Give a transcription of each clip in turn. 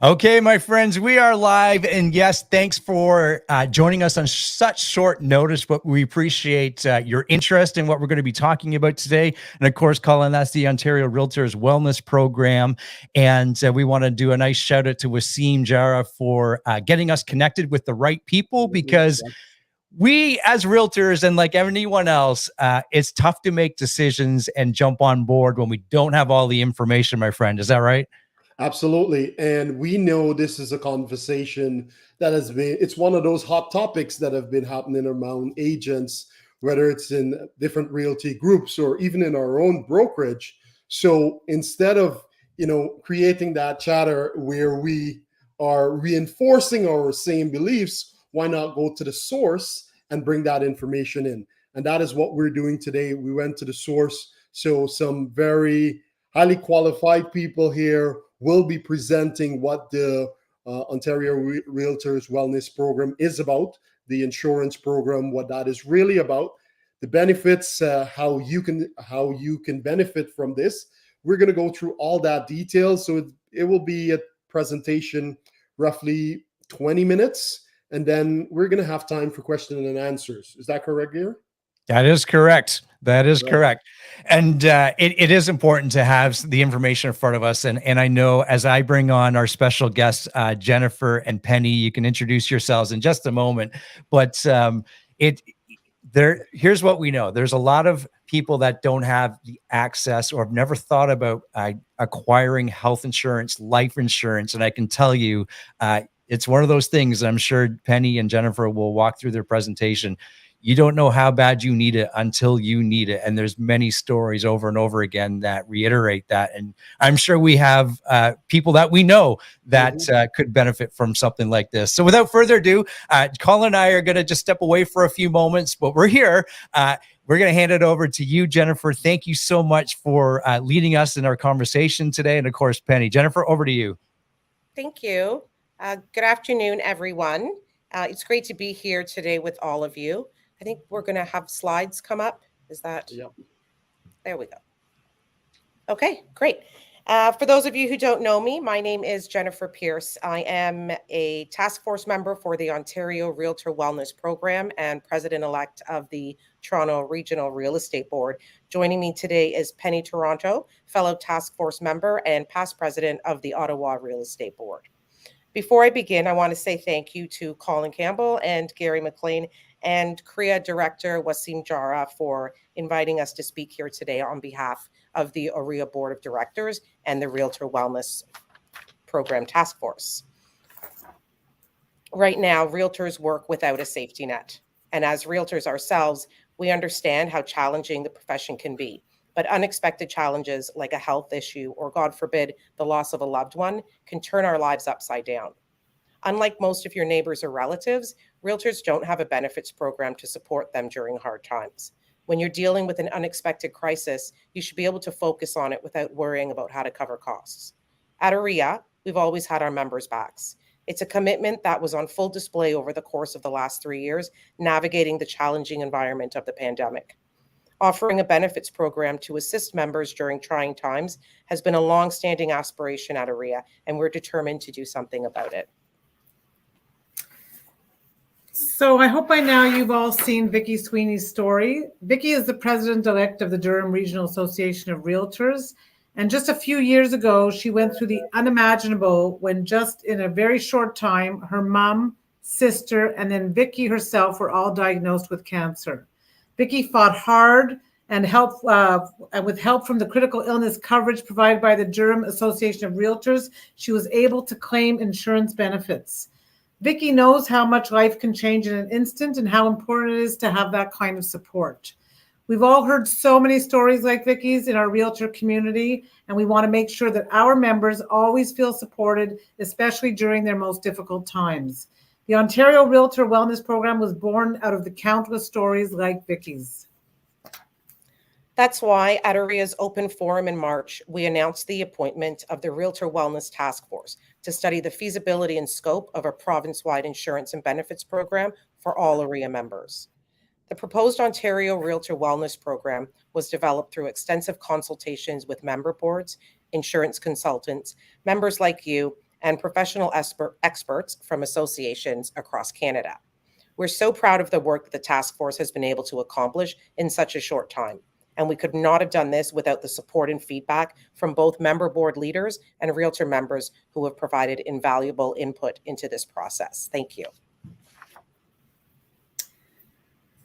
Okay, my friends, we are live. And yes, thanks for joining us on such short notice, but we appreciate your interest in what we're going to be talking about today. And of course, Colin, that's the Ontario Realtors Wellness Program. And we want to do a nice shout out to Wasim Jara for getting us connected with the right people, because we as realtors and like anyone else, it's tough to make decisions and jump on board when we don't have all the information, my friend. Is that right? Absolutely. And we know this is a conversation that it's one of those hot topics that have been happening around agents, whether it's in different realty groups or even in our own brokerage. So instead of, creating that chatter where we are reinforcing our same beliefs, why not go to the source and bring that information in? And that is what we're doing today. We went to the source. So some very highly qualified people here will be presenting what the Ontario Realtors Wellness Program is about, the insurance program, what that is really about, the benefits, how you can benefit from this. We're going to go through all that detail. So it will be a presentation roughly 20 minutes, and then we're going to have time for questions and answers. Is that correct, Gary? That is correct. That is correct. And it is important to have the information in front of us. And I know as I bring on our special guests, Jennifer and Penny, you can introduce yourselves in just a moment. But here's what we know. There's a lot of people that don't have the access or have never thought about acquiring health insurance, life insurance. And I can tell you, it's one of those things. I'm sure Penny and Jennifer will walk through their presentation. You don't know how bad you need it until you need it. And there's many stories over and over again that reiterate that. And I'm sure we have people that we know that could benefit from something like this. So without further ado, Colin and I are going to just step away for a few moments, but we're here. We're going to hand it over to you, Jennifer. Thank you so much for leading us in our conversation today. And of course, Penny. Jennifer, over to you. Thank you. Good afternoon, everyone. It's great to be here today with all of you. I think we're going to have slides come up. Is that? Yep. There we go. Okay, great. For those of you who don't know me, my name is Jennifer Pierce. I am a task force member for the Ontario Realtor Wellness Program and president-elect of the Toronto Regional Real Estate Board. Joining me today is Penny Toronto, fellow task force member and past president of the Ottawa Real Estate Board. Before I begin, I want to say thank you to Colin Campbell and Gary McLean and CREA Director Wasim Jara for inviting us to speak here today on behalf of the Orea Board of Directors and the Realtor Wellness Program Task Force. Right now, realtors work without a safety net. And as realtors ourselves, we understand how challenging the profession can be. But unexpected challenges like a health issue or, God forbid, the loss of a loved one can turn our lives upside down. Unlike most of your neighbors or relatives, realtors don't have a benefits program to support them during hard times. When you're dealing with an unexpected crisis, you should be able to focus on it without worrying about how to cover costs. At Orea, we've always had our members' backs. It's a commitment that was on full display over the course of the last 3 years, navigating the challenging environment of the pandemic. Offering a benefits program to assist members during trying times has been a long-standing aspiration at Orea, and we're determined to do something about it. So I hope by now you've all seen Vicky Sweeney's story. Vicky is the president-elect of the Durham Regional Association of Realtors. And just a few years ago, she went through the unimaginable when just in a very short time, her mom, sister, and then Vicky herself were all diagnosed with cancer. Vicky fought hard and with help from the critical illness coverage provided by the Durham Association of Realtors, she was able to claim insurance benefits. Vicky knows how much life can change in an instant and how important it is to have that kind of support. We've all heard so many stories like Vicky's in our realtor community, and we want to make sure that our members always feel supported, especially during their most difficult times. The Ontario Realtor Wellness Program was born out of the countless stories like Vicky's. That's why at Orea's open forum in March, we announced the appointment of the Realtor Wellness Task Force to study the feasibility and scope of a province-wide insurance and benefits program for all Orea members. The proposed Ontario Realtor Wellness Program was developed through extensive consultations with member boards, insurance consultants, members like you, and professional experts from associations across Canada. We're so proud of the work that the task force has been able to accomplish in such a short time, and we could not have done this without the support and feedback from both member board leaders and Realtor members who have provided invaluable input into this process. Thank you.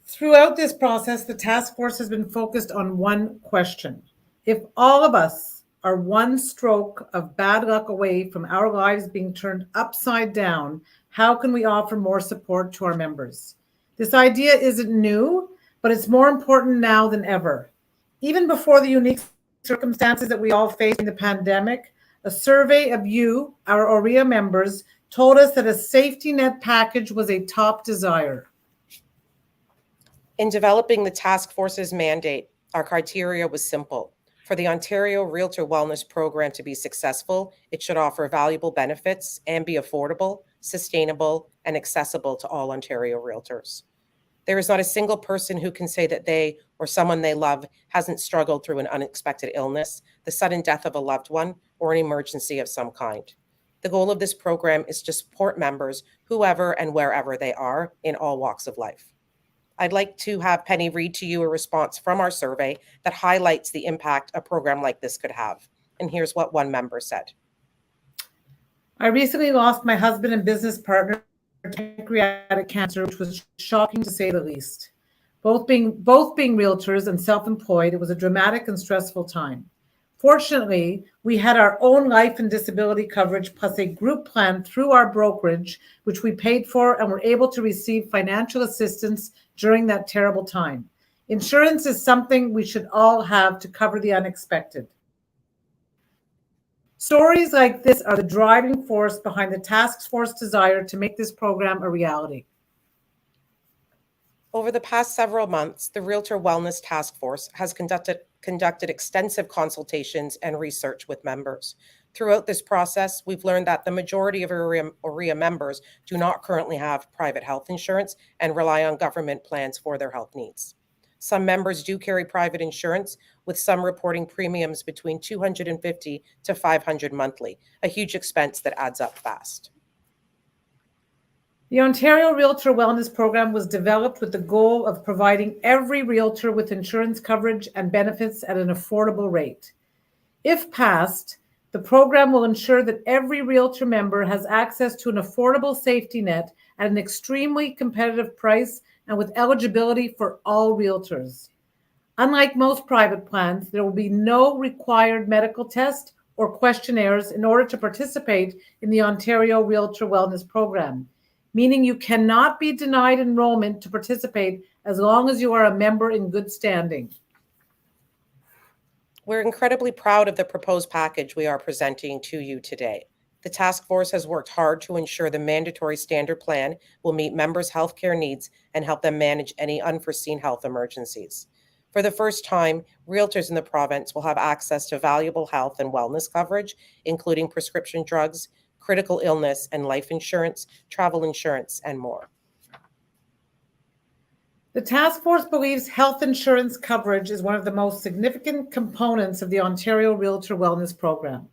Throughout this process, the task force has been focused on one question. If all of us are one stroke of bad luck away from our lives being turned upside down, how can we offer more support to our members? This idea isn't new, but it's more important now than ever. Even before the unique circumstances that we all faced in the pandemic, a survey of you, our Orea members, told us that a safety net package was a top desire. In developing the task force's mandate, our criteria was simple. For the Ontario Realtor Wellness Program to be successful, it should offer valuable benefits and be affordable, sustainable, and accessible to all Ontario realtors. There is not a single person who can say that they or someone they love hasn't struggled through an unexpected illness, the sudden death of a loved one, or an emergency of some kind. The goal of this program is to support members, whoever and wherever they are, in all walks of life. I'd like to have Penny read to you a response from our survey that highlights the impact a program like this could have. And here's what one member said. I recently lost my husband and business partner to pancreatic cancer, which was shocking to say the least. Both being realtors and self-employed, it was a dramatic and stressful time. Fortunately, we had our own life and disability coverage plus a group plan through our brokerage, which we paid for and were able to receive financial assistance during that terrible time. Insurance is something we should all have to cover the unexpected. Stories like this are the driving force behind the task force desire to make this program a reality. Over the past several months, the Realtor Wellness Task Force has conducted extensive consultations and research with members. Throughout this process, we've learned that the majority of Orea members do not currently have private health insurance and rely on government plans for their health needs. Some members do carry private insurance, with some reporting premiums between $250 to $500 monthly, a huge expense that adds up fast. The Ontario Realtor Wellness Program was developed with the goal of providing every realtor with insurance coverage and benefits at an affordable rate. If passed, the program will ensure that every realtor member has access to an affordable safety net at an extremely competitive price and with eligibility for all realtors. Unlike most private plans, there will be no required medical test or questionnaires in order to participate in the Ontario Realtor Wellness Program, meaning you cannot be denied enrollment to participate as long as you are a member in good standing. We're incredibly proud of the proposed package we are presenting to you today. The task force has worked hard to ensure the mandatory standard plan will meet members' healthcare needs and help them manage any unforeseen health emergencies. For the first time, realtors in the province will have access to valuable health and wellness coverage, including prescription drugs, critical illness and life insurance, travel insurance, and more. The task force believes health insurance coverage is one of the most significant components of the Ontario Realtor Wellness Program.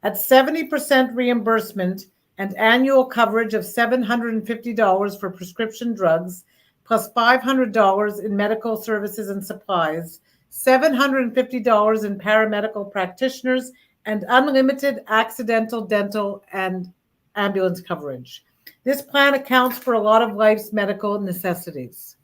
At 70% reimbursement and annual coverage of $750 for prescription drugs, plus $500 in medical services and supplies, $750 in paramedical practitioners, and unlimited accidental dental and ambulance coverage. This plan accounts for a lot of life's medical necessities.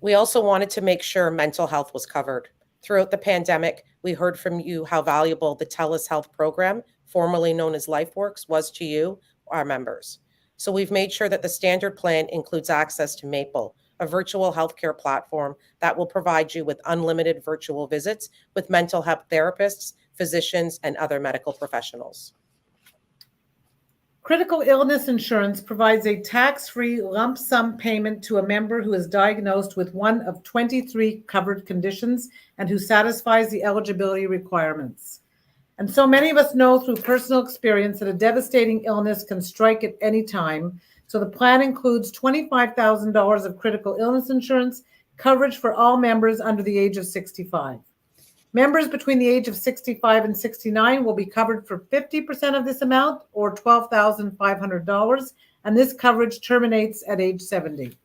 We also wanted to make sure mental health was covered. Throughout the pandemic, we heard from you how valuable the TELUS Health program, formerly known as LifeWorks, was to you, our members. So we've made sure that the standard plan includes access to Maple, a virtual healthcare platform that will provide you with unlimited virtual visits with mental health therapists, physicians, and other medical professionals. Critical illness insurance provides a tax-free lump sum payment to a member who is diagnosed with one of 23 covered conditions and who satisfies the eligibility requirements. And so many of us know through personal experience that a devastating illness can strike at any time. So the plan includes $25,000 of critical illness insurance, coverage for all members under the age of 65. Members between the age of 65 and 69 will be covered for 50% of this amount, or $12,500, and this coverage terminates at age 70.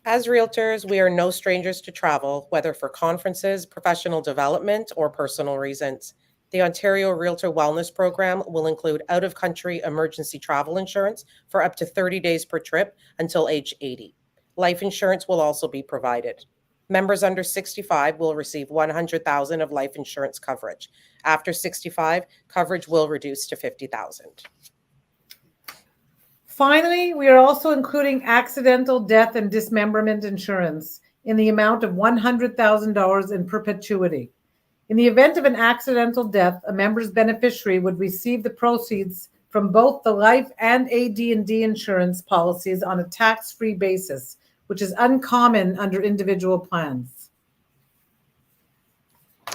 As realtors, we are no strangers to travel, whether for conferences, professional development, or personal reasons. The Ontario Realtor Wellness Program will include out-of-country emergency travel insurance for up to 30 days per trip until age 80. Life insurance will also be provided. Members under 65 will receive $100,000 of life insurance coverage. After 65, coverage will reduce to $50,000. Finally, we are also including accidental death and dismemberment insurance in the amount of $100,000 in perpetuity. In the event of an accidental death, a member's beneficiary would receive the proceeds from both the life and AD&D insurance policies on a tax-free basis, which is uncommon under individual plans.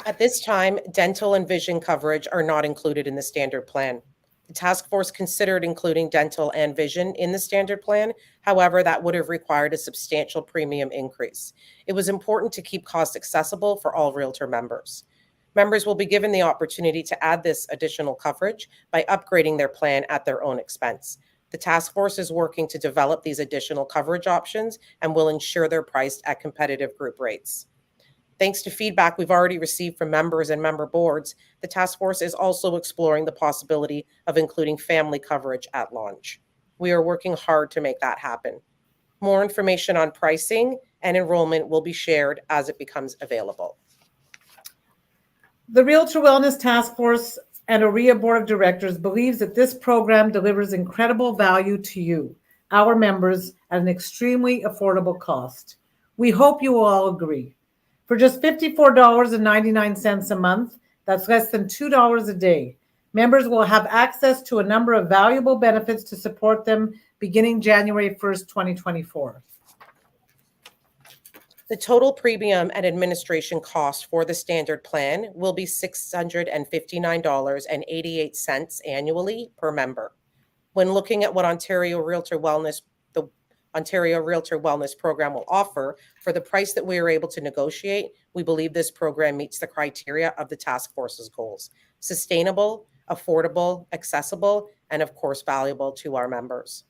At this time, dental and vision coverage are not included in the standard plan. The task force considered including dental and vision in the standard plan. However, that would have required a substantial premium increase. It was important to keep costs accessible for all Realtor members. Members will be given the opportunity to add this additional coverage by upgrading their plan at their own expense. The task force is working to develop these additional coverage options and will ensure they're priced at competitive group rates. Thanks to feedback we've already received from members and member boards, the task force is also exploring the possibility of including family coverage at launch. We are working hard to make that happen. More information on pricing and enrollment will be shared as it becomes available. The Realtor Wellness Task Force and Orea Board of Directors believes that this program delivers incredible value to you, our members, at an extremely affordable cost. We hope you will all agree. For just $54.99 a month, that's less than $2 a day, members will have access to a number of valuable benefits to support them beginning January 1st, 2024. The total premium and administration cost for the standard plan will be $659.88 annually per member. When looking at what the Ontario Realtor Wellness Program will offer, for the price that we are able to negotiate, we believe this program meets the criteria of the task force's goals: sustainable, affordable, accessible, and of course, valuable to our members.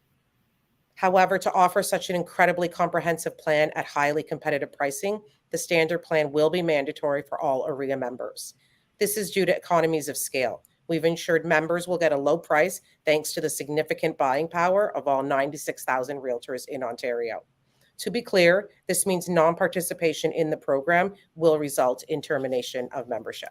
However, to offer such an incredibly comprehensive plan at highly competitive pricing, the standard plan will be mandatory for all Orea members. This is due to economies of scale. We've ensured members will get a low price thanks to the significant buying power of all 96,000 realtors in Ontario. To be clear, this means non-participation in the program will result in termination of membership.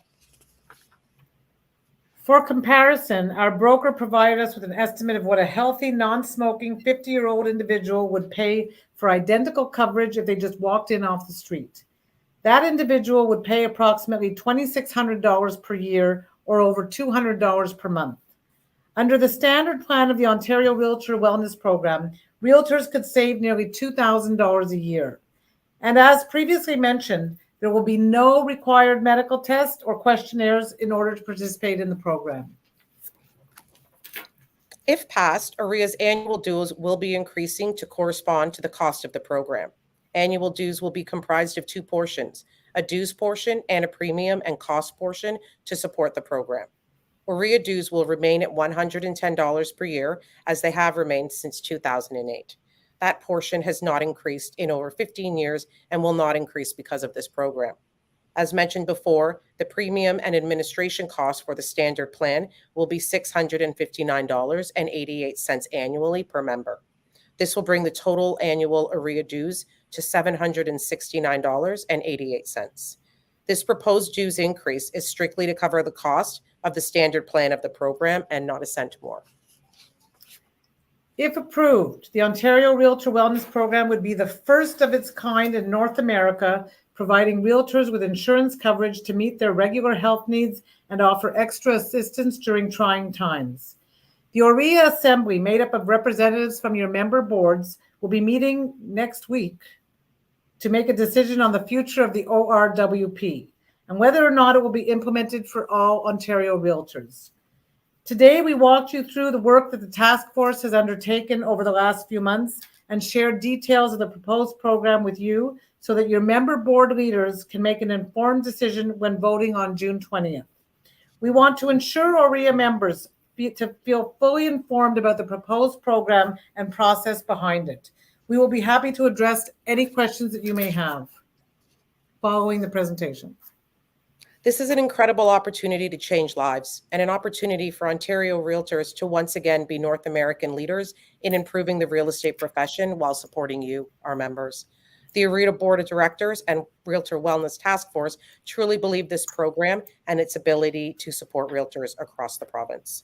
For comparison, our broker provided us with an estimate of what a healthy, non-smoking 50-year-old individual would pay for identical coverage if they just walked in off the street. That individual would pay approximately $2,600 per year, or over $200 per month. Under the standard plan of the Ontario Realtor Wellness Program, realtors could save nearly $2,000 a year. And as previously mentioned, there will be no required medical tests or questionnaires in order to participate in the program. If passed, Orea's annual dues will be increasing to correspond to the cost of the program. Annual dues will be comprised of two portions: a dues portion and a premium and cost portion to support the program. Orea dues will remain at $110 per year, as they have remained since 2008. That portion has not increased in over 15 years and will not increase because of this program. As mentioned before, the premium and administration cost for the standard plan will be $659.88 annually per member. This will bring the total annual Orea dues to $769.88. This proposed dues increase is strictly to cover the cost of the standard plan of the program and not a cent more. If approved, the Ontario Realtor Wellness Program would be the first of its kind in North America, providing realtors with insurance coverage to meet their regular health needs and offer extra assistance during trying times. The Orea Assembly, made up of representatives from your member boards, will be meeting next week to make a decision on the future of the ORWP and whether or not it will be implemented for all Ontario realtors. Today, we walked you through the work that the task force has undertaken over the last few months and shared details of the proposed program with you so that your member board leaders can make an informed decision when voting on June 20th. We want to ensure Orea members to feel fully informed about the proposed program and process behind it. We will be happy to address any questions that you may have following the presentation. This is an incredible opportunity to change lives and an opportunity for Ontario Realtors to once again be North American leaders in improving the real estate profession while supporting you, our members. The Orea Board of Directors and Realtor Wellness Task Force truly believe this program and its ability to support realtors across the province.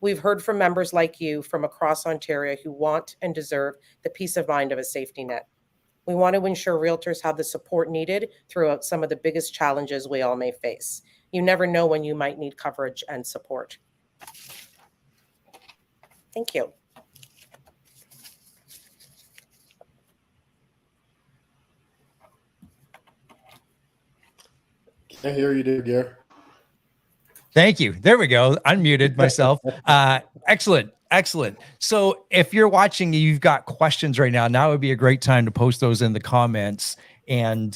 We've heard from members like you from across Ontario who want and deserve the peace of mind of a safety net. We want to ensure realtors have the support needed throughout some of the biggest challenges we all may face. You never know when you might need coverage and support. Thank you. Can't hear you there, Gare. Thank you. There we go. Unmuted myself. Excellent. Excellent. So if you're watching, you've got questions right now. Now would be a great time to post those in the comments, and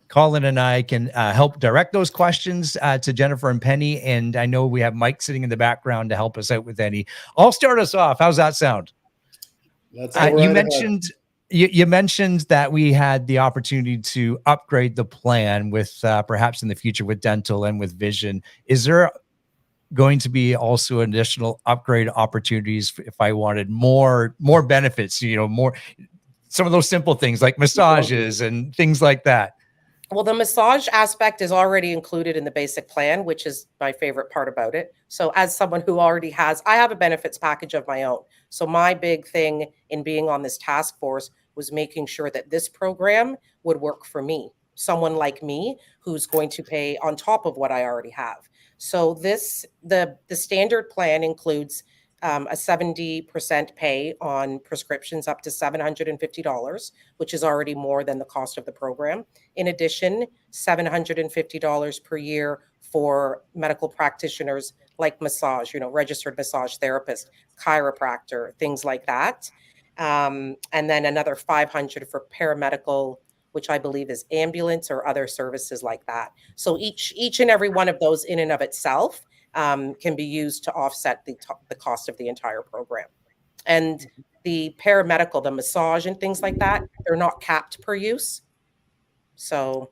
Colin and I can help direct those questions to Jennifer and Penny. And I know we have Mike sitting in the background to help us out with any. I'll start us off. How's that sound? Let's go right ahead. You mentioned that we had the opportunity to upgrade the plan with perhaps in the future with dental and with vision. Is there going to be also additional upgrade opportunities if I wanted more benefits, more, some of those simple things like massages and things like that? Well, the massage aspect is already included in the basic plan, which is my favorite part about it. So as someone who already I have a benefits package of my own. So my big thing in being on this task force was making sure that this program would work for me, someone like me who's going to pay on top of what I already have. So the standard plan includes a 70% pay on prescriptions up to $750, which is already more than the cost of the program. In addition, $750 per year for medical practitioners like massage, registered massage therapist, chiropractor, things like that. And then another $500 for paramedical, which I believe is ambulance or other services like that. So each and every one of those in and of itself can be used to offset the cost of the entire program. And the paramedical, the massage and things like that, they're not capped per use. So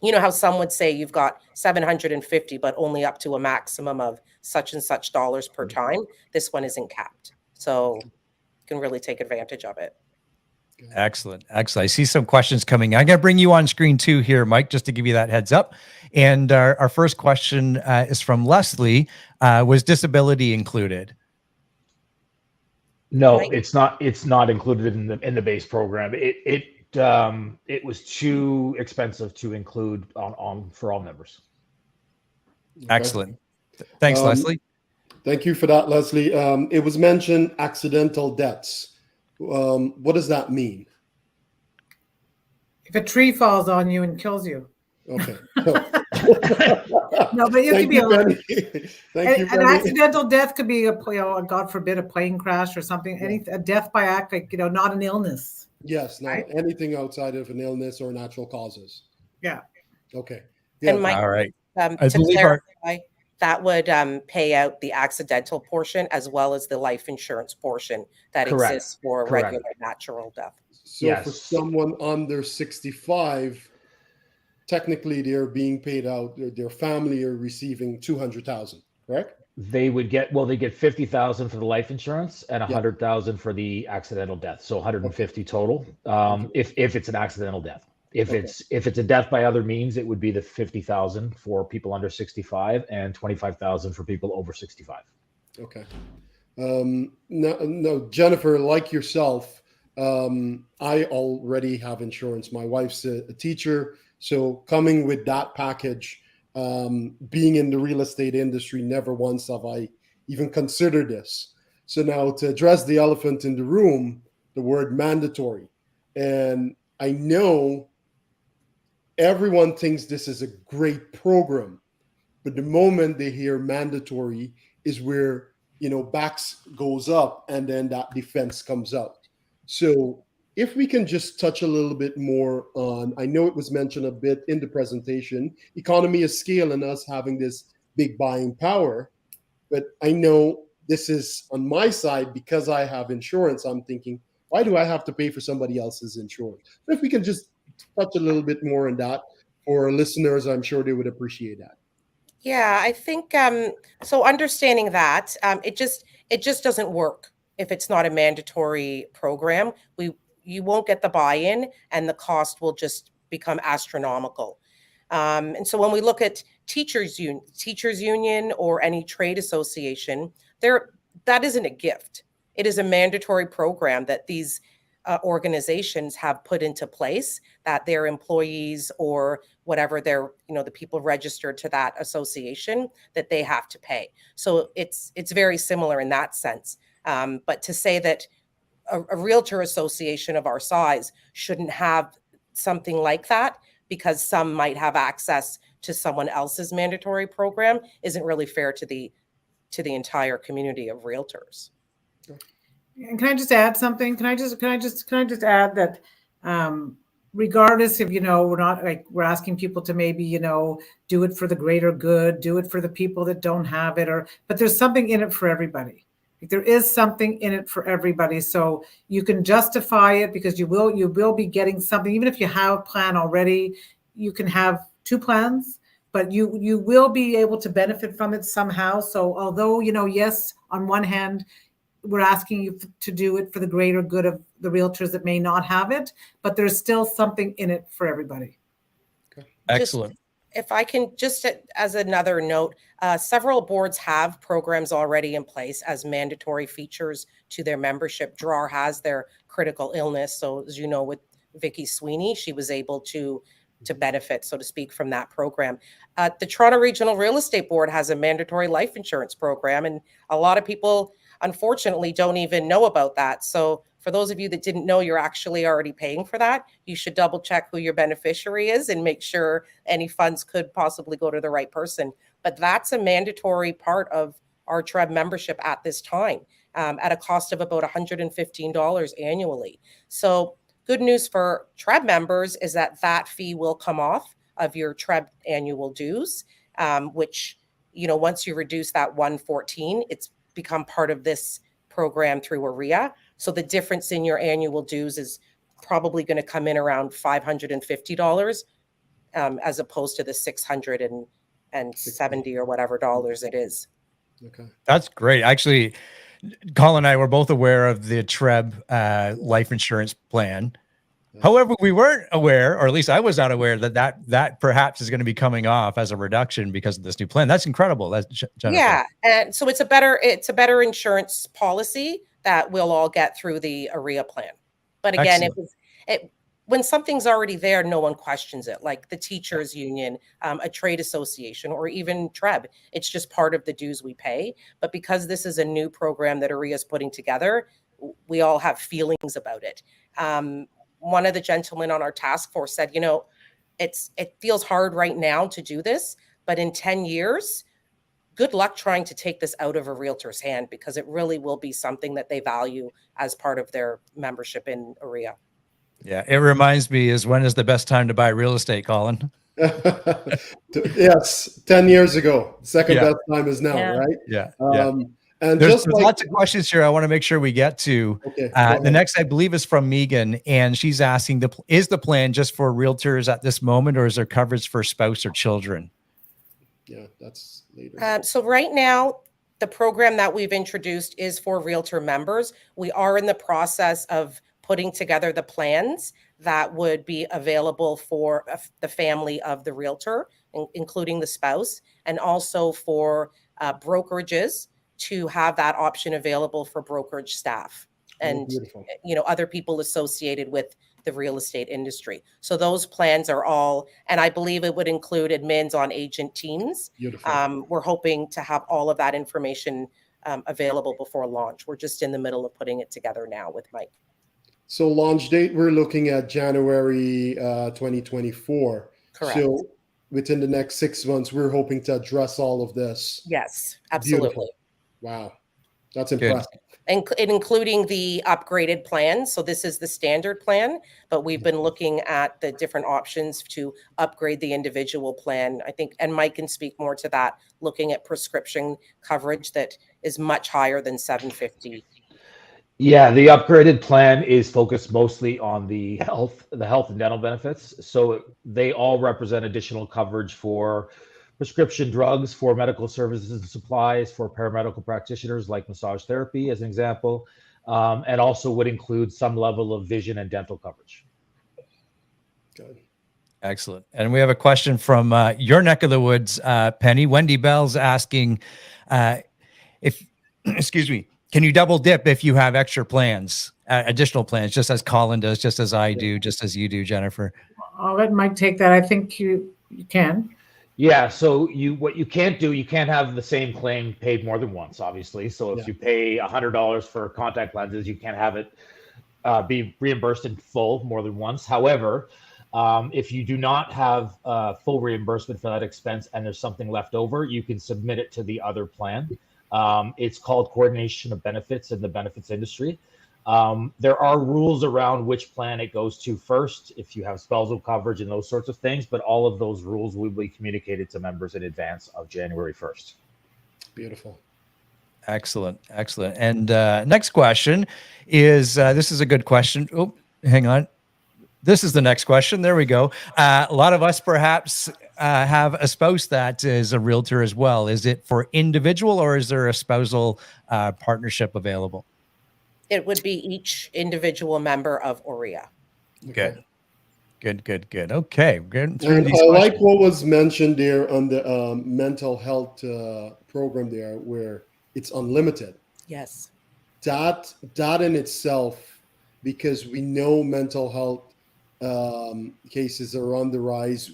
you know how some would say you've got 750, but only up to a maximum of such and such dollars per time. This one isn't capped. So you can really take advantage of it. Excellent. Excellent. I see some questions coming. I'm going to bring you on screen too here, Mike, just to give you that heads up. And our first question is from Leslie. Was disability included? No, it's not. It's not included in the base program. It was too expensive to include for all members. Okay. Excellent. Thanks, Leslie. Thank you for that, Leslie. It was mentioned accidental deaths. What does that mean? If a tree falls on you and kills you. Okay. No, but you could be an accidental death could be God forbid, a plane crash or something. A death by act, not an illness. Yes, not right? Anything outside of an illness or natural causes. Yeah. Okay. Yeah. And Mike, all right. To clarify, that would pay out the accidental portion as well as the life insurance portion that exists for regular natural death. So for someone under 65, technically they're being paid out, their family are receiving $200,000, correct? They would get $50,000 for the life insurance and $100,000 for the accidental death. So 150 total. If it's an accidental death. If it's a death by other means, it would be the 50,000 for people under 65 and 25,000 for people over 65. Okay. No, Jennifer, like yourself, I already have insurance. My wife's a teacher, so coming with that package, being in the real estate industry, never once have I even considered this. So now to address the elephant in the room, the word mandatory, and I know everyone thinks this is a great program, but the moment they hear mandatory is where, backs goes up and then that defense comes out. So if we can just touch a little bit more on, I know it was mentioned a bit in the presentation, economy of scale and us having this big buying power. But I know this is on my side because I have insurance. I'm thinking, why do I have to pay for somebody else's insurance? So if we can just touch a little bit more on that for listeners, I'm sure they would appreciate that. Yeah, I think so. Understanding that it just doesn't work if it's not a mandatory program. You won't get the buy-in, and the cost will just become astronomical. And so when we look at teachers union or any trade association, that isn't a gift. It is a mandatory program that these organizations have put into place, that their employees or whatever the people registered to that association, that they have to pay. So it's very similar in that sense. But to say that a realtor association of our size shouldn't have something like that because some might have access to someone else's mandatory program isn't really fair to the entire community of realtors. And can I just add something? Can I just add that regardless if we're not we're asking people to maybe do it for the greater good, do it for the people that don't have it, but there's something in it for everybody. There is something in it for everybody, so you can justify it because you will be getting something. Even if you have a plan already, you can have two plans, but you will be able to benefit from it somehow. So although yes, on one hand, we're asking you to do it for the greater good of the realtors that may not have it, but there's still something in it for everybody. Okay. Excellent. If I can just, as another note, several boards have programs already in place as mandatory features to their membership. DRAR has their critical illness. So as you know, with Vicky Sweeney, she was able to benefit, so to speak, from that program. The Toronto Regional Real Estate Board has a mandatory life insurance program, and a lot of people, unfortunately, don't even know about that. So for those of you that didn't know, you're actually already paying for that. You should double check who your beneficiary is and make sure any funds could possibly go to the right person. But that's a mandatory part of our TREB membership at this time, at a cost of about $115 annually. So good news for TREB members is that fee will come off of your TREB annual dues, which, once you reduce that $114, it's become part of this program through Orea. So the difference in your annual dues is probably going to come in around $550, as opposed to the $670 or whatever dollars it is. Okay. That's great. Actually, Colin and I were both aware of the TREB life insurance plan. However, we weren't aware, or at least I was not aware, that perhaps is going to be coming off as a reduction because of this new plan. That's incredible. That's Jennifer. Yeah, and so it's a better insurance policy that we'll all get through the Orea plan. But again, when something's already there, no one questions it. Like the teachers union, a trade association, or even TREB, it's just part of the dues we pay. But because this is a new program that Orea is putting together, we all have feelings about it. One of the gentlemen on our task force said, it feels hard right now to do this, but in 10 years, good luck trying to take this out of a realtor's hand, because it really will be something that they value as part of their membership in Orea. Yeah, it reminds me when is the best time to buy real estate, Colin? Yes, 10 years ago. Second best time is now, right? Yeah. And there's lots of questions here I want to make sure we get to. Okay, the next, I believe, is from Megan, and she's asking, is the plan just for realtors at this moment, or is there coverage for spouse or children? Yeah, that's later. So right now, the program that we've introduced is for realtor members. We are in the process of putting together the plans that would be available for the family of the realtor, including the spouse, and also for brokerages to have that option available for brokerage staff and other people associated with the real estate industry. So those plans are all, and I believe it would include admins on agent teams. We're hoping to have all of that information available before launch. We're just in the middle of putting it together now with Mike. So launch date, we're looking at January 2024. Correct. So within the next 6 months, we're hoping to address all of this. Yes, absolutely. Beautiful. Wow. That's impressive. including the upgraded plan. So this is the standard plan, but we've been looking at the different options to upgrade the individual plan. I think, and Mike can speak more to that, looking at prescription coverage that is much higher than $750. Yeah, the upgraded plan is focused mostly on the health and dental benefits. So they all represent additional coverage for prescription drugs, for medical services and supplies, for paramedical practitioners like massage therapy, as an example, and also would include some level of vision and dental coverage. Good. Excellent. And we have a question from your neck of the woods, Penny. Wendy Bell's asking if, excuse me, can you double dip if you have extra plans, additional plans, just as Colin does, just as I do, just as you do, Jennifer? I'll let Mike take that. I think you can. Yeah, so what you can't do, you can't have the same claim paid more than once, obviously. So if you pay $100 for contact lenses, you can't have it be reimbursed in full more than once. However, if you do not have full reimbursement for that expense and there's something left over, you can submit it to the other plan. It's called coordination of benefits in the benefits industry. There are rules around which plan it goes to first, if you have spousal coverage and those sorts of things, but all of those rules will be communicated to members in advance of January 1st. Beautiful. Excellent. Excellent. And next question is, this is a good question. Oh, hang on. This is the next question. There we go. A lot of us perhaps have a spouse that is a realtor as well. Is it for individual or is there a spousal partnership available? It would be each individual member of Orea. Good. Good. Okay. Good. And I like what was mentioned there on the mental health program there, where it's unlimited. Yes. That in itself, because we know mental health cases are on the rise.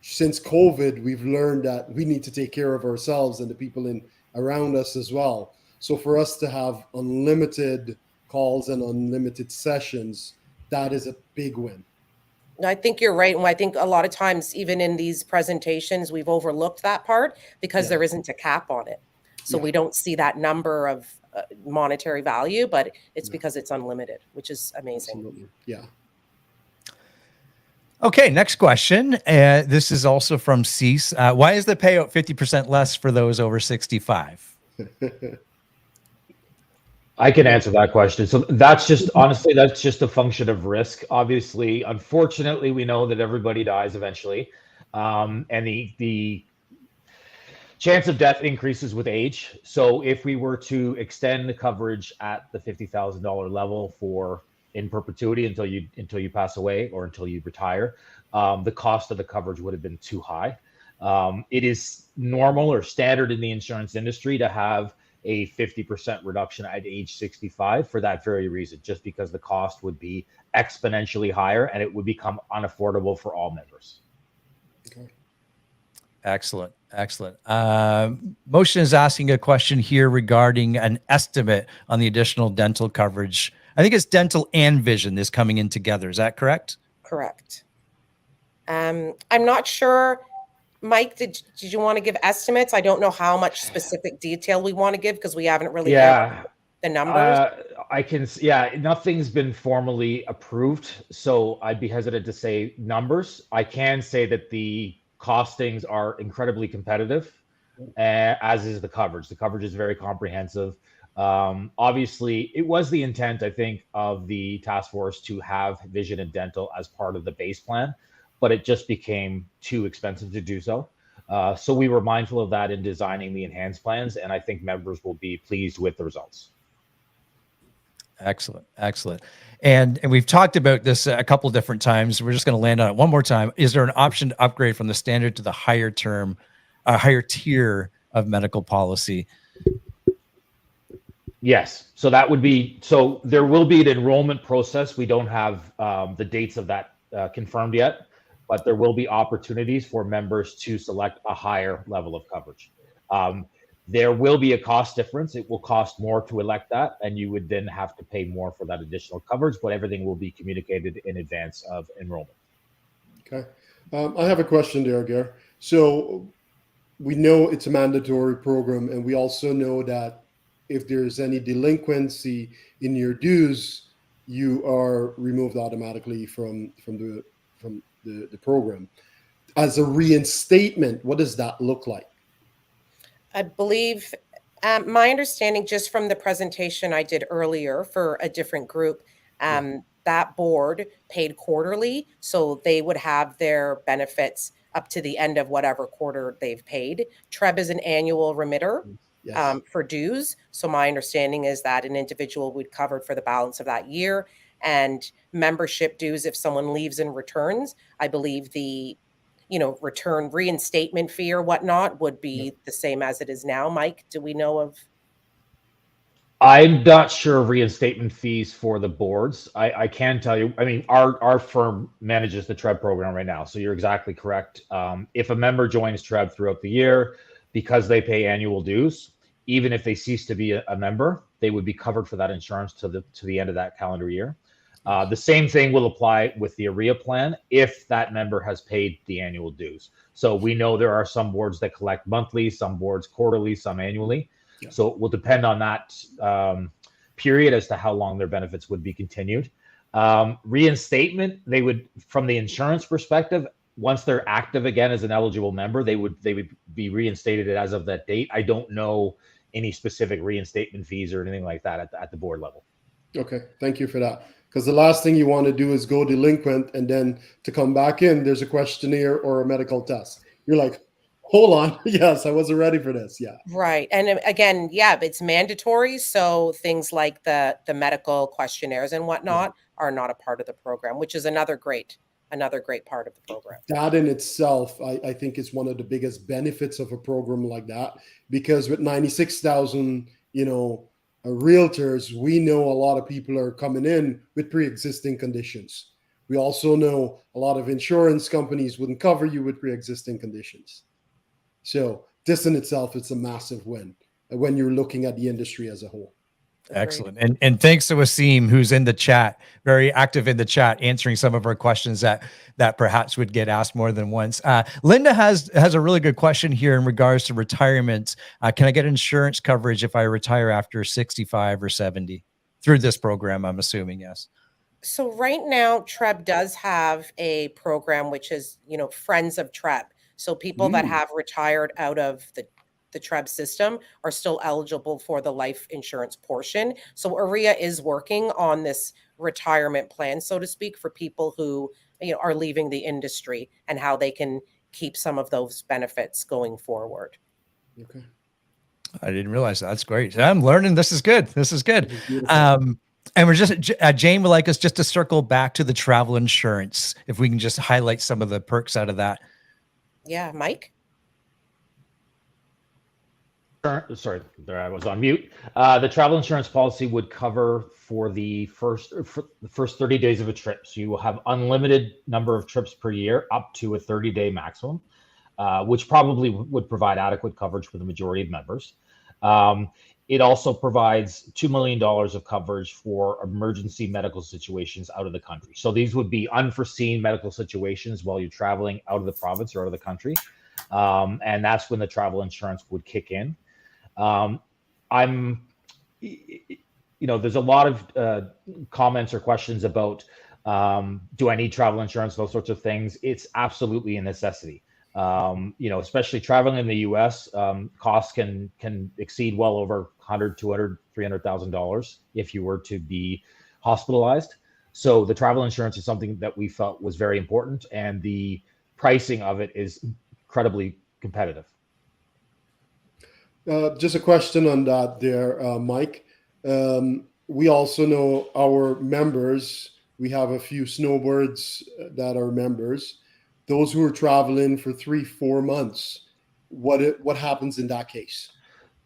Since COVID, we've learned that we need to take care of ourselves and the people around us as well. So for us to have unlimited calls and unlimited sessions, that is a big win. I think you're right. And I think a lot of times, even in these presentations, we've overlooked that part because there isn't a cap on it. So we don't see that number of monetary value, but it's because it's unlimited, which is amazing. Absolutely. Yeah. Okay, next question. This is also from Cease. Why is the payout 50% less for those over 65? I can answer that question. So that's just, honestly, that's just a function of risk. Obviously, unfortunately, we know that everybody dies eventually. And the chance of death increases with age. So if we were to extend the coverage at the $50,000 level for in perpetuity until you pass away or until you retire, the cost of the coverage would have been too high. It is normal or standard in the insurance industry to have a 50% reduction at age 65 for that very reason, just because the cost would be exponentially higher and it would become unaffordable for all members. Okay. Excellent. Motion is asking a question here regarding an estimate on the additional dental coverage. I think it's dental and vision is coming in together. Is that correct? Correct. I'm not sure. Mike, did you want to give estimates? I don't know how much specific detail we want to give because we haven't really heard the numbers. I can, nothing's been formally approved, so I'd be hesitant to say numbers. I can say that the costings are incredibly competitive, as is the coverage. The coverage is very comprehensive. Obviously, it was the intent, I think, of the task force to have vision and dental as part of the base plan, but it just became too expensive to do so. So we were mindful of that in designing the enhanced plans, and I think members will be pleased with the results. Excellent. And we've talked about this a couple different times. We're just going to land on it one more time. Is there an option to upgrade from the standard to the higher tier of medical policy? Yes. So that would be, so there will be an enrollment process. We don't have the dates of that confirmed yet, but there will be opportunities for members to select a higher level of coverage. There will be a cost difference. It will cost more to elect that, and you would then have to pay more for that additional coverage, but everything will be communicated in advance of enrollment. Okay. I have a question there, Gare. So we know it's a mandatory program, and we also know that if there's any delinquency in your dues, you are removed automatically from the program. As a reinstatement, what does that look like? I believe, my understanding just from the presentation I did earlier for a different group, that board paid quarterly, so they would have their benefits up to the end of whatever quarter they've paid. TREB is an annual remitter Yes. for dues. So my understanding is that an individual would cover for the balance of that year. And membership dues, if someone leaves and returns, I believe the return reinstatement fee or whatnot would be the same as it is now. Mike, do we know of? I'm not sure of reinstatement fees for the boards. I can tell you, I mean, our firm manages the TREB program right now. So you're exactly correct. If a member joins TREB throughout the year, because they pay annual dues, even if they cease to be a member, they would be covered for that insurance to the end of that calendar year. The same thing will apply with the Orea plan if that member has paid the annual dues. So we know there are some boards that collect monthly, some boards quarterly, some annually. Yeah. So it will depend on that period as to how long their benefits would be continued. Reinstatement, they would, from the insurance perspective, once they're active again as an eligible member, they would be reinstated as of that date. I don't know any specific reinstatement fees or anything like that at the board level. Okay, thank you for that. Because the last thing you want to do is go delinquent, and then to come back in, there's a questionnaire or a medical test. You're like, hold on. Yes, I wasn't ready for this. Yeah. Right. And again, it's mandatory. So things like the medical questionnaires and whatnot are not a part of the program, which is another great part of the program. That in itself, I think is one of the biggest benefits of a program like that, because with 96,000, realtors, we know a lot of people are coming in with pre-existing conditions. We also know a lot of insurance companies wouldn't cover you with pre-existing conditions. So this in itself is a massive win when you're looking at the industry as a whole. Excellent. And thanks to Wasim, who's in the chat, very active in the chat, answering some of our questions that perhaps would get asked more than once. Linda has a really good question here in regards to retirement. Can I get insurance coverage if I retire after 65 or 70 through this program? I'm assuming, yes. So right now, TREB does have a program, which is, Friends of TREB. So people that have retired out of the TREB system are still eligible for the life insurance portion. So Orea is working on this retirement plan, so to speak, for people who are leaving the industry and how they can keep some of those benefits going forward. Okay. I didn't realize that. That's great. I'm learning. This is good. This is good. And we're just, Jane would like us just to circle back to the travel insurance, if we can just highlight some of the perks out of that. Yeah, Mike? Sorry, there I was on mute. The travel insurance policy would cover for the first 30 days of a trip. So you will have unlimited number of trips per year, up to a 30-day maximum, which probably would provide adequate coverage for the majority of members. It also provides $2 million of coverage for emergency medical situations out of the country. So these would be unforeseen medical situations while you're traveling out of the province or out of the country. And that's when the travel insurance would kick in. There's a lot of comments or questions about, do I need travel insurance, those sorts of things. It's absolutely a necessity. Especially traveling in the US, costs can exceed well over $100,000, $200,000, $300,000 if you were to be hospitalized. So the travel insurance is something that we felt was very important, and the pricing of it is incredibly competitive. Just a question on that there, Mike. We also know our members, we have a few snowbirds that are members. Those who are traveling for 3-4 months, what happens in that case?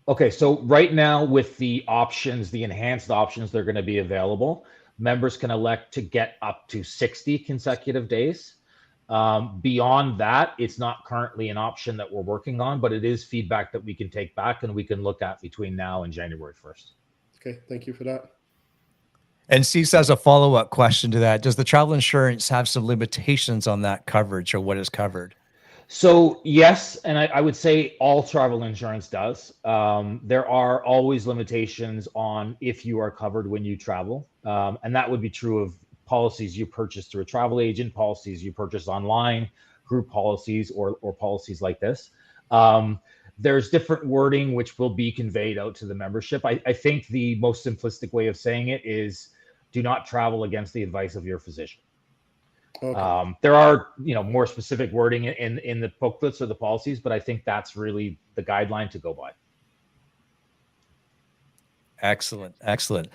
Okay, so right now with the options, the enhanced options, they're going to be available. Members can elect to get up to 60 consecutive days. Beyond that, it's not currently an option that we're working on, but it is feedback that we can take back and we can look at between now and January 1st. Okay, thank you for that. And Cease has a follow-up question to that. Does the travel insurance have some limitations on that coverage, or what is covered? So yes, and I would say all travel insurance does. There are always limitations on if you are covered when you travel, and that would be true of policies you purchase through a travel agent, policies you purchase online, group policies, or policies like this. There's different wording which will be conveyed out to the membership. I think the most simplistic way of saying it is, do not travel against the advice of your physician. Okay. There are, more specific wording in the booklets or the policies, but I think that's really the guideline to go by. Excellent. Excellent.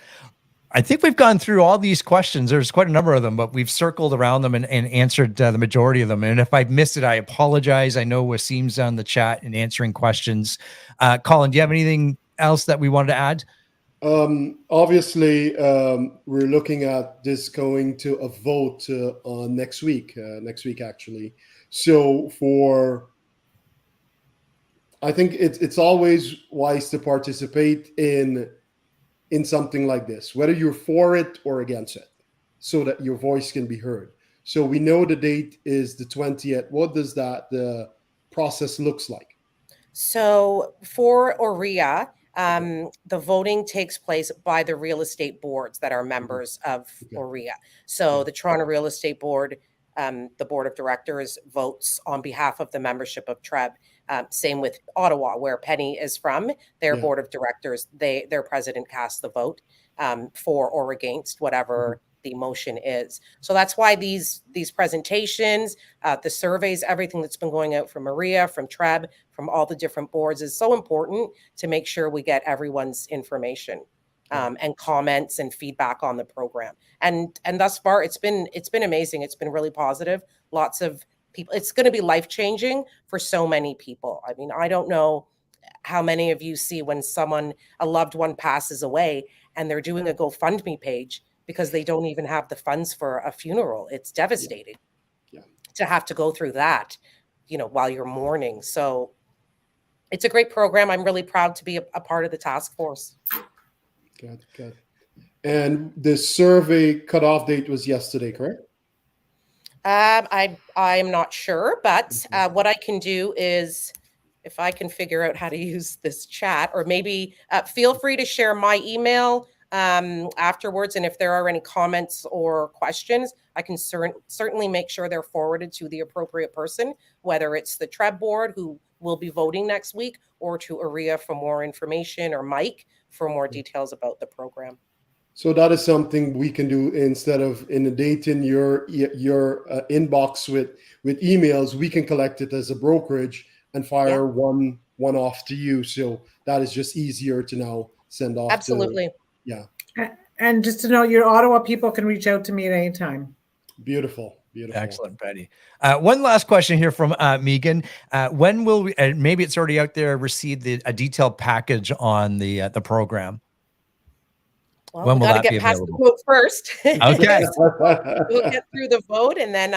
I think we've gone through all these questions. There's quite a number of them, but we've circled around them and answered the majority of them. And if I've missed it, I apologize. I know Wasim's on the chat and answering questions. Colin, do you have anything else that we wanted to add? Obviously, we're looking at this going to a vote on next week actually. So I think it's always wise to participate in something like this, whether you're for it or against it, so that your voice can be heard. So we know the date is the 20th. What does the process looks like? So for Orea, the voting takes place by the real estate boards that are members of Orea. So the Toronto Real Estate Board, the board of directors votes on behalf of the membership of TREB. Same with Ottawa, where Penny is from. Their board of directors, their president casts the vote for or against whatever the motion is. So that's why these presentations, the surveys, everything that's been going out from Orea, from TREB, from all the different boards is so important to make sure we get everyone's information and comments and feedback on the program. And thus far, it's been amazing. It's been really positive. Lots of people. It's going to be life-changing for so many people. I mean, I don't know how many of you see when a loved one passes away and they're doing a GoFundMe page because they don't even have the funds for a funeral. It's devastating to have to go through that, while you're mourning. So it's a great program. I'm really proud to be a part of the task force. Good. And the survey cutoff date was yesterday, correct? I'm not sure, but what I can do is, if I can figure out how to use this chat, or maybe feel free to share my email afterwards. And if there are any comments or questions, I can certainly make sure they're forwarded to the appropriate person, whether it's the TREB board who will be voting next week, or to Orea for more information, or Mike for more details about the program. So that is something we can do instead of inundating your inbox with emails. We can collect it as a brokerage and fire one off to you. So that is just easier to now send off. Absolutely. And just to know, your Ottawa people can reach out to me at any time. Beautiful. Excellent, Betty. One last question here from Megan. When will we, maybe it's already out there, receive a detailed package on the program? Well, when will that be available? Past the vote first. Okay. We'll get through the vote, and then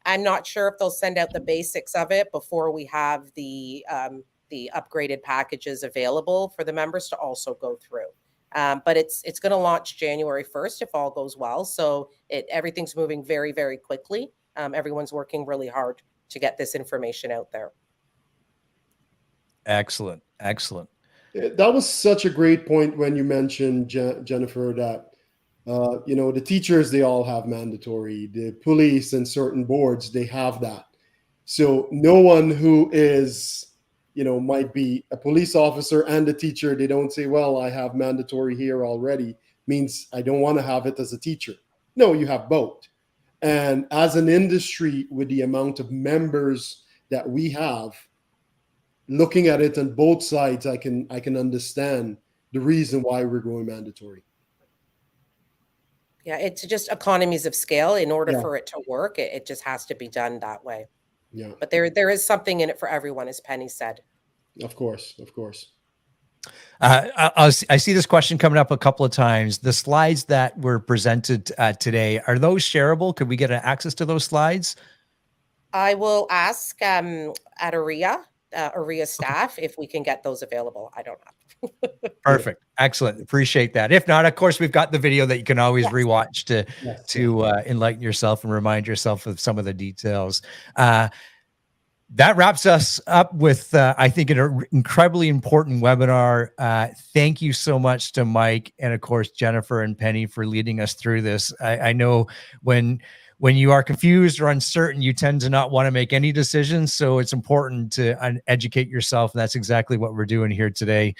I'm not sure if they'll send out the basics of it before we have the upgraded packages available for the members to also go through. But it's going to launch January 1st if all goes well. So everything's moving very, very quickly. Everyone's working really hard to get this information out there. Excellent. That was such a great point when you mentioned, Jennifer, that the teachers, they all have mandatory. The police and certain boards, they have that. So no one who is, might be a police officer and a teacher, they don't say, well, I have mandatory here already, means I don't want to have it as a teacher. No, you have both. And as an industry, with the amount of members that we have, looking at it on both sides, I can understand the reason why we're going mandatory. Yeah, it's just economies of scale. In order for it to work, it just has to be done that way. Yeah. But there is something in it for everyone, as Penny said. Of course. I see this question coming up a couple of times. The slides that were presented today, are those shareable? Could we get access to those slides? I will ask at Orea staff if we can get those available. I don't know. Perfect. Excellent. Appreciate that. If not, of course, we've got the video that you can always rewatch to enlighten yourself and remind yourself of some of the details. That wraps us up with, I think, an incredibly important webinar. Thank you so much to Mike and, of course, Jennifer and Penny for leading us through this. I know when you are confused or uncertain, you tend to not want to make any decisions. So it's important to educate yourself. And that's exactly what we're doing here today.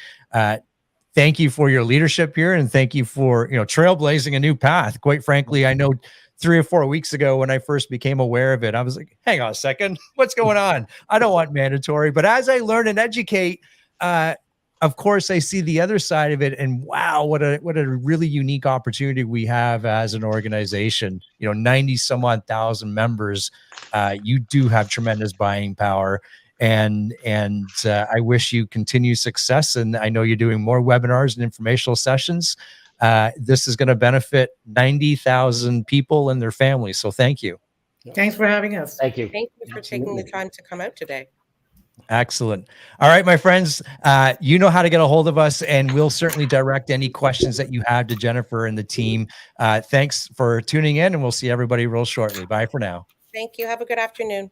Thank you for your leadership here, and thank you for trailblazing a new path. Quite frankly, I know 3 or 4 weeks ago when I first became aware of it, I was like, hang on a second, what's going on? I don't want mandatory. But as I learn and educate, of course, I see the other side of it, and wow, what a really unique opportunity we have as an organization. 90 some odd thousand members. You do have tremendous buying power. And I wish you continued success. And I know you're doing more webinars and informational sessions. This is going to benefit 90,000 people and their families. So thank you. Thanks for having us. Thank you. Thank you for taking the time to come out today. Excellent. All right, my friends, you know how to get a hold of us, and we'll certainly direct any questions that you have to Jennifer and the team. Thanks for tuning in, and we'll see everybody real shortly. Bye for now. Thank you. Have a good afternoon.